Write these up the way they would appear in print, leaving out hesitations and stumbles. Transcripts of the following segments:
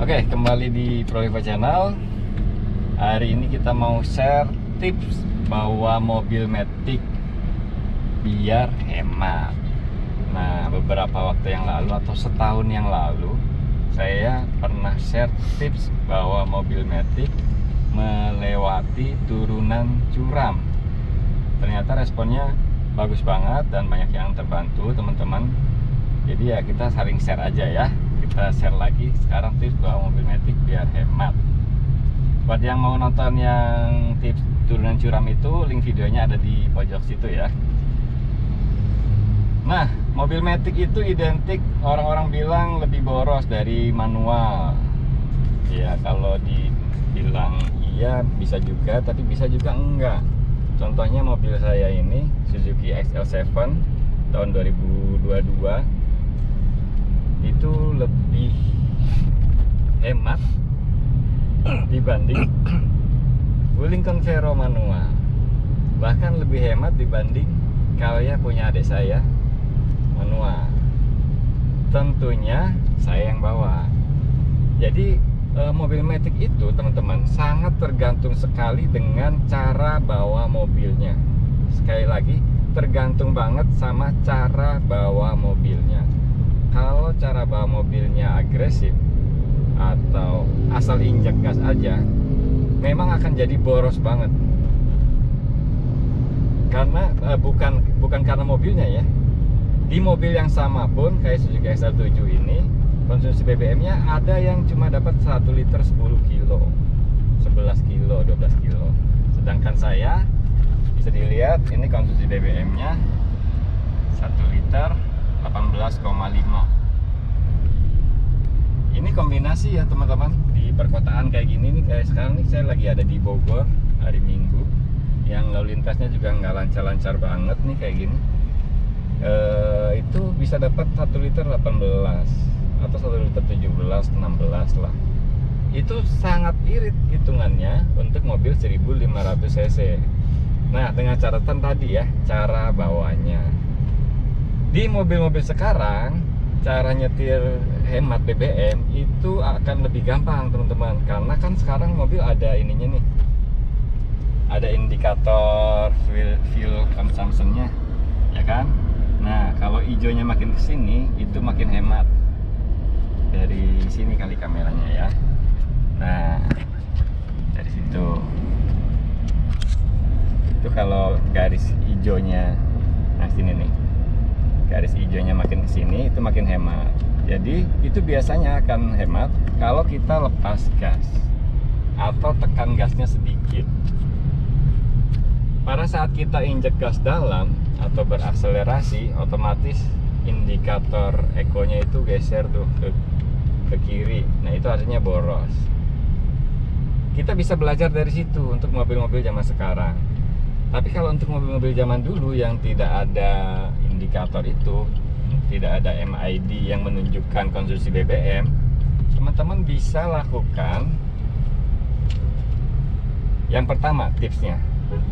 Oke, kembali di Proliva Channel. Hari ini kita mau share tips bawa mobil Matic biar hemat. Nah, beberapa waktu yang lalu atau setahun yang lalu, saya pernah share tips bawa mobil Matic melewati turunan curam. Ternyata responnya bagus banget dan banyak yang terbantu, teman-teman. Jadi ya kita saling share aja ya. Kita share lagi sekarang tips bawa mobil Matic biar hemat. Buat yang mau nonton yang tips turunan curam itu, link videonya ada di pojok situ ya. Nah, mobil Matic itu identik orang-orang bilang lebih boros dari manual. Ya, kalau dibilang iya bisa juga, tapi bisa juga enggak. Contohnya mobil saya ini Suzuki XL7 tahun 2022 itu lebih hemat dibanding Wuling Convero manual, bahkan lebih hemat dibanding kalau ya punya adik saya manual. Tentunya saya yang bawa. Jadi mobil Matic itu teman-teman sangat tergantung sekali dengan cara bawa mobilnya. Sekali lagi tergantung banget sama cara bawa mobilnya. Kalau cara bawa mobilnya agresif atau asal injak gas aja, memang akan jadi boros banget. Karena bukan karena mobilnya ya. Di mobil yang sama pun kayak Suzuki XL7 ini, konsumsi BBM-nya ada yang cuma dapat 1 liter 10 kilo, 11 kilo, 12 kilo. Sedangkan saya bisa dilihat ini konsumsi BBM-nya 1 liter 18,5. Ini kombinasi ya teman-teman. Di perkotaan kayak gini nih, kayak sekarang nih saya lagi ada di Bogor hari Minggu, yang lalu lintasnya juga nggak lancar-lancar banget nih kayak gini. Itu bisa dapat 1 liter 18 atau 1 liter 17, 16 lah. Itu sangat irit hitungannya untuk mobil 1500 cc. Nah, dengan catatan tadi ya, cara bawanya. Di mobil-mobil sekarang, cara nyetir hemat BBM itu akan lebih gampang teman-teman. Karena kan sekarang mobil ada ininya nih, ada indikator fuel consumption-nya, ya kan? Nah, kalau hijaunya makin kesini, itu makin hemat. Dari sini kali kameranya ya. Nah, dari situ. Itu kalau garis hijaunya, nah sini nih. Garis hijaunya makin kesini, itu makin hemat. Jadi itu biasanya akan hemat kalau kita lepas gas atau tekan gasnya sedikit. Pada saat kita injek gas dalam atau berakselerasi, otomatis indikator ekonya itu geser tuh ke kiri. Nah, itu artinya boros. Kita bisa belajar dari situ untuk mobil-mobil zaman sekarang. Tapi kalau untuk mobil-mobil zaman dulu yang tidak ada indikator itu, tidak ada MID yang menunjukkan konsumsi BBM, teman-teman bisa lakukan. Yang pertama tipsnya,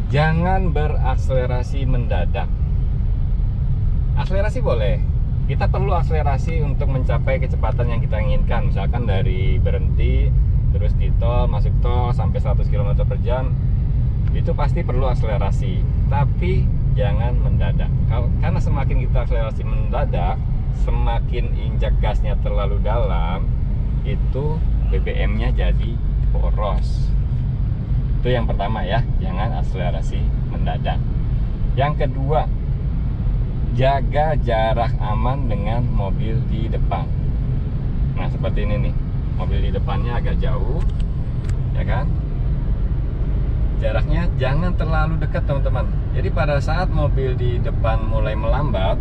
jangan berakselerasi mendadak. Akselerasi boleh, kita perlu akselerasi untuk mencapai kecepatan yang kita inginkan. Misalkan dari berhenti, terus di tol, masuk tol sampai 100 km per jam, itu pasti perlu akselerasi, tapi jangan mendadak. Karena semakin kita akselerasi mendadak, semakin injak gasnya terlalu dalam, itu BBM-nya jadi boros. Itu yang pertama ya, jangan akselerasi mendadak. Yang kedua, jaga jarak aman dengan mobil di depan. Nah, seperti ini nih, mobil di depannya agak jauh, ya kan? Jaraknya jangan terlalu dekat teman-teman. Jadi pada saat mobil di depan mulai melambat,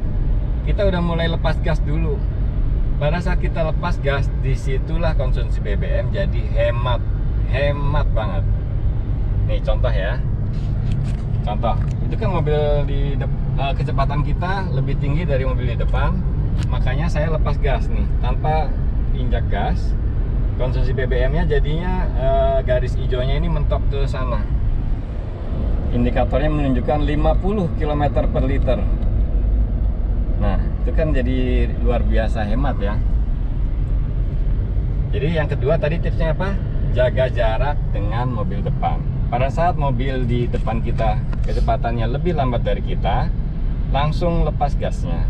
kita udah mulai lepas gas dulu. Pada saat kita lepas gas, disitulah konsumsi BBM jadi hemat banget. Nih contoh ya. Contoh, itu kan mobil di kecepatan kita lebih tinggi dari mobil di depan, makanya saya lepas gas nih tanpa injak gas. Konsumsi BBM-nya jadinya garis hijaunya ini mentok ke sana. Indikatornya menunjukkan 50 km per liter. Nah, itu kan jadi luar biasa hemat ya. Jadi yang kedua tadi tipsnya apa? Jaga jarak dengan mobil depan. Pada saat mobil di depan kita kecepatannya lebih lambat dari kita, langsung lepas gasnya.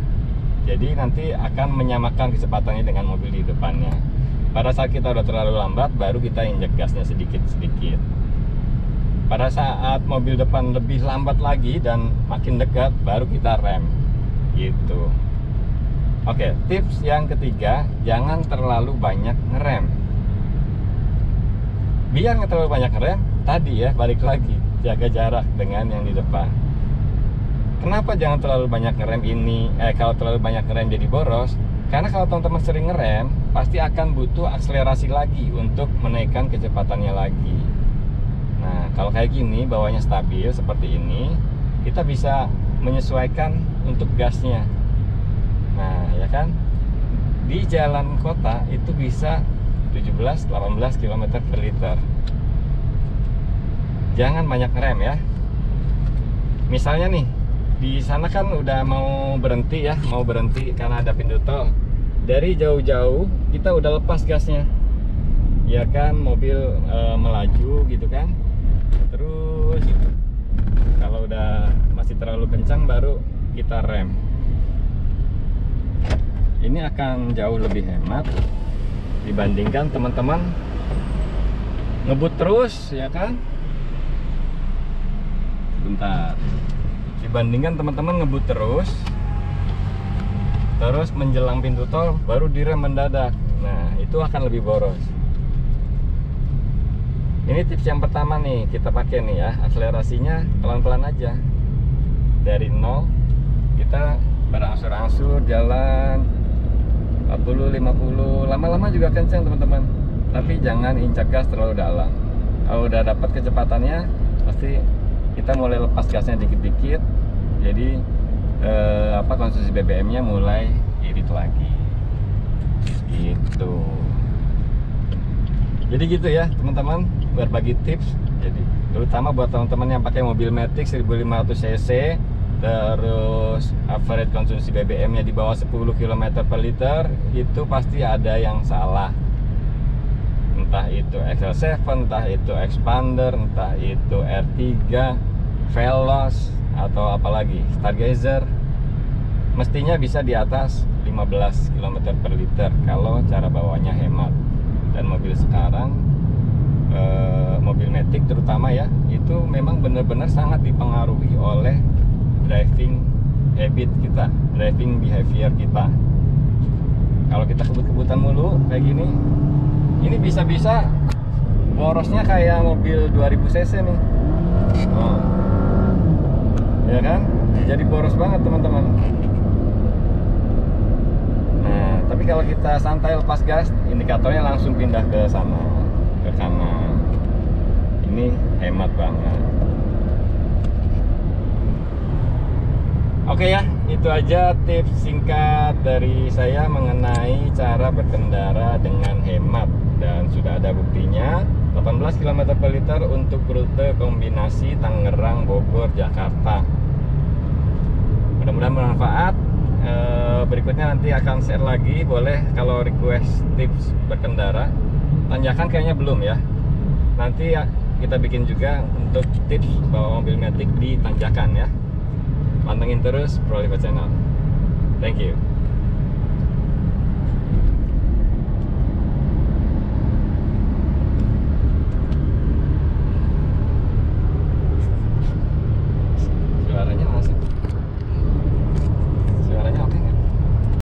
Jadi nanti akan menyamakan kecepatannya dengan mobil di depannya. Pada saat kita udah terlalu lambat, baru kita injek gasnya sedikit-sedikit. Pada saat mobil depan lebih lambat lagi dan makin dekat, baru kita rem. Gitu. Oke, tips yang ketiga, jangan terlalu banyak ngerem. Biar nggak terlalu banyak ngerem, tadi ya, balik lagi, jaga jarak dengan yang di depan. Kenapa jangan terlalu banyak ngerem ini? Kalau terlalu banyak ngerem jadi boros. Karena kalau teman-teman sering ngerem, pasti akan butuh akselerasi lagi untuk menaikkan kecepatannya lagi. Nah, kalau kayak gini, bawahnya stabil seperti ini, kita bisa menyesuaikan untuk gasnya. Nah, ya kan? Di jalan kota itu bisa 17-18 km per liter. Jangan banyak ngerem ya. Misalnya nih, di sana kan udah mau berhenti ya, mau berhenti karena ada pintu tol. Dari jauh-jauh kita udah lepas gasnya, ya kan, mobil melaju gitu kan. Terus kalau udah masih terlalu kencang baru kita rem. Ini akan jauh lebih hemat dibandingkan teman-teman ngebut terus, ya kan. Bentar. Dibandingkan teman-teman ngebut terus menjelang pintu tol baru direm mendadak. Nah, itu akan lebih boros. Ini tips yang pertama nih, kita pakai nih ya. Akselerasinya pelan-pelan aja. Dari 0 kita berangsur-angsur jalan 40, 50, lama-lama juga kencang teman-teman. Tapi jangan injak gas terlalu dalam. Kalau udah dapat kecepatannya, pasti kita mulai lepas gasnya dikit-dikit. Jadi konsumsi BBM-nya mulai irit lagi. Gitu. Jadi gitu ya teman-teman, berbagi tips. Jadi terutama buat teman-teman yang pakai mobil Matic 1500 cc, terus average konsumsi BBM-nya di bawah 10 km per liter, itu pasti ada yang salah. Entah itu XL7, entah itu Expander, entah itu R3, Veloz, atau apalagi Stargazer. Mestinya bisa di atas 15 km per liter kalau cara bawanya hemat. Dan mobil sekarang, mobil Matic terutama ya, itu memang benar-benar sangat dipengaruhi oleh driving habit kita, driving behavior kita. Kalau kita kebut-kebutan mulu kayak gini, ini bisa-bisa borosnya kayak mobil 2000 cc nih. Oh. Ya kan? Jadi boros banget teman-teman. Nah, tapi kalau kita santai lepas gas, indikatornya langsung pindah ke sana, ke kanan. Ini hemat banget. Oke ya, itu aja tips singkat dari saya mengenai cara berkendara dengan hemat. Dan sudah ada buktinya, 18 km per liter untuk rute kombinasi Tangerang, Bogor, Jakarta. Mudah-mudahan bermanfaat. Berikutnya nanti akan share lagi. Boleh kalau request tips berkendara. Tanjakan kayaknya belum ya. Nanti kita bikin juga untuk tips bawa mobil Matic di tanjakan ya. Pantengin terus Proliva Channel. Thank you.